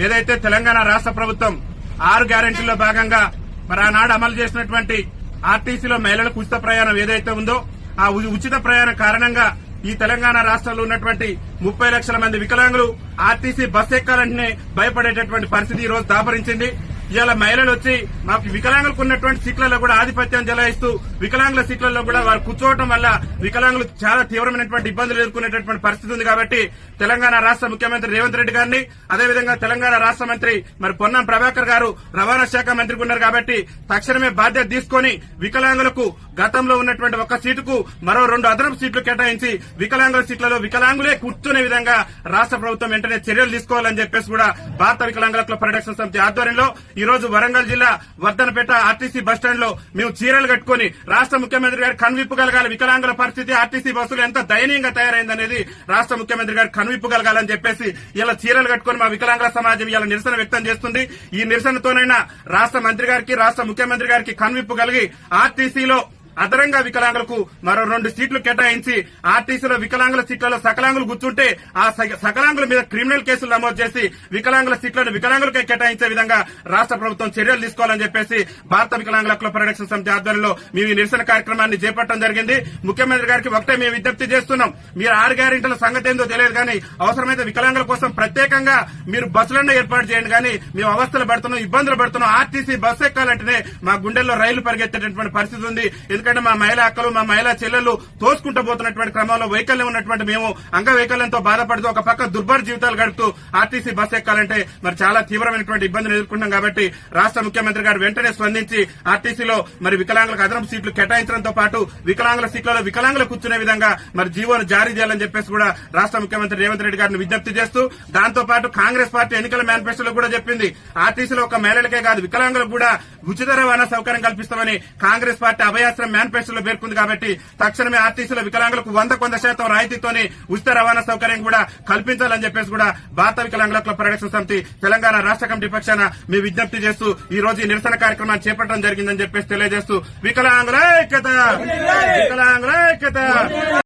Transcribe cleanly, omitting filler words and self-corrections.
ఏదైతే తెలంగాణ రాష్ట్ర ప్రభుత్వం 6 గ్యారెంటీల్లో భాగంగా మరి ఆనాడు అమలు చేసినటువంటి ఆర్టీసీలో మహిళలకు ఉచిత ప్రయాణం ఏదైతే ఉందో ఆ ఉచిత ప్రయాణం కారణంగా ఈ తెలంగాణ రాష్ట్రంలో ఉన్నటువంటి 30 లక్షల మంది వికలాంగులు ఆర్టీసీ బస్ ఎక్కాలంటేనే భయపడేటటువంటి పరిస్థితి ఈ రోజు దాపరించింది. ఇవాళ మహిళలు వచ్చి మాకు వికలాంగులకు ఉన్నటువంటి సీట్లలో కూడా ఆధిపత్యం చెలాయిస్తూ వికలాంగుల సీట్లలో కూడా వారు కూర్చోవడం వల్ల వికలాంగులు చాలా తీవ్రమైనటువంటి ఇబ్బందులు ఎదుర్కొనేటటువంటి పరిస్థితి ఉంది. కాబట్టి తెలంగాణ రాష్ట్ర ముఖ్యమంత్రి రేవంత్ రెడ్డి గారిని అదేవిధంగా తెలంగాణ రాష్ట్ర మంత్రి మరి పొన్నం ప్రభాకర్ గారు రవాణా శాఖ మంత్రిగా ఉన్నారు కాబట్టి తక్షణమే బాధ్యత తీసుకుని వికలాంగులకు గతంలో ఉన్నటువంటి ఒక సీటుకు మరో 2 అదనపు సీట్లు కేటాయించి వికలాంగుల సీట్లలో వికలాంగులే కూర్చునే విధంగా రాష్ట్ర ప్రభుత్వం వెంటనే చర్యలు తీసుకోవాలని చెప్పేసి కూడా భారత వికలాంగుల హక్కుల పరిరక్షణ సమితి ఆధ్వర్యంలో ఈ రోజు వరంగల్ జిల్లా వర్ధనపేట ఆర్టీసీ బస్టాండ్ లో మేము చీరలు కట్టుకుని రాష్ట్ర ముఖ్యమంత్రి గారు కనువిప్పగలగాలి, వికలాంగుల పరిస్థితి ఆర్టీసీ బస్సులు ఎంత దయనీయంగా తయారైందనేది రాష్ట్ర ముఖ్యమంత్రి గారు కనువిప్పగలగాలని చెప్పేసి ఇలా చీరలు కట్టుకుని మా వికలాంగుల సమాజం ఇలా నిరసన వ్యక్తం చేస్తుంది. ఈ నిరసనతోనైనా రాష్ట్ర మంత్రి గారికి రాష్ట్ర ముఖ్యమంత్రి గారికి కనువిప్పగలిగి ఆర్టీసీలో అదనంగా వికలాంగులకు మరో 2 సీట్లు కేటాయించి ఆర్టీసీలో వికలాంగుల సీట్లలో సకలాంగులు కూర్చుంటే ఆ సకలాంగుల మీద క్రిమినల్ కేసులు నమోదు చేసి వికలాంగుల సీట్లను వికలాంగులకే కేటాయించే విధంగా రాష్ట్ర ప్రభుత్వం చర్యలు తీసుకోవాలని చెప్పేసి భారత వికలాంగుల హక్కుల పరిరక్షణ సమితి ఆధ్వర్యంలో మేము ఈ నిరసన కార్యక్రమాన్ని చేపట్టడం జరిగింది. ముఖ్యమంత్రి గారికి ఒకటే మేము విజ్ఞప్తి చేస్తున్నాం, మీరు 6 గ్యారెంటీల సంగతి ఏందో తెలియదు కానీ అవసరమైతే వికలాంగుల కోసం ప్రత్యేకంగా మీరు బస్సులన్నీ ఏర్పాటు చేయండి. కానీ మేము అవస్థలు పడుతున్నాం, ఇబ్బందులు పడుతున్నాం. ఆర్టీసీ బస్సు ఎక్కాలంటేనే మా గుండెల్లో రైలు పరిగెత్తేటటువంటి పరిస్థితి ఉంది. ఎందుకంటే మా మహిళా అక్కలు మా మహిళా చెల్లెళ్లు తోసుకుంటూ పోతున్నటువంటి క్రమంలో వైకల్యం ఉన్నటువంటి మేము అంగవైకల్యంతో బాధపడుతూ ఒక పక్క దుర్భర జీవితాలు గడుపుతూ ఆర్టీసీ బస్ ఎక్కాలంటే మరి చాలా తీవ్రమైనటువంటి ఇబ్బందులు ఎదుర్కొంటున్నాం. కాబట్టి రాష్ట్ర ముఖ్యమంత్రి గారు వెంటనే స్పందించి ఆర్టీసీలో మరి వికలాంగులకు అదనపు సీట్లు కేటాయించడంతో పాటు వికలాంగుల సీట్లలో వికలాంగులు కూర్చునే విధంగా మరి జీవోను జారీ చేయాలని చెప్పేసి కూడా రాష్ట్ర ముఖ్యమంత్రి రేవంత్ రెడ్డి గారిని విజ్ఞప్తి చేస్తూ దాంతో పాటు కాంగ్రెస్ పార్టీ ఎన్నికల మేనిఫెస్టోలో కూడా చెప్పింది ఆర్టీసీలో ఒక మహిళలకే కాదు వికలాంగులకు కూడా ఉచిత రవాణా సౌకర్యం కల్పిస్తామని కాంగ్రెస్ పార్టీ అభయాస్త్రం మేనిఫెస్టోలో పేర్కొంది. కాబట్టి తక్షణమే ఆర్టీసీలో వికలాంగులకు 100% రాయితీతోనే ఉచిత రవాణా సౌకర్యం కూడా కల్పించాలని చెప్పేసి కూడా భారత వికలాంగుల హక్కుల పరిరక్షణ సమితి తెలంగాణ రాష్ట్ర కమిటీ పక్షాన మేము విజ్ఞప్తి చేస్తూ ఈ రోజు ఈ నిరసన కార్యక్రమాన్ని చేపట్టడం జరిగిందని చెప్పేసి తెలియజేస్తూ వికలాంగుల ఐక్యత.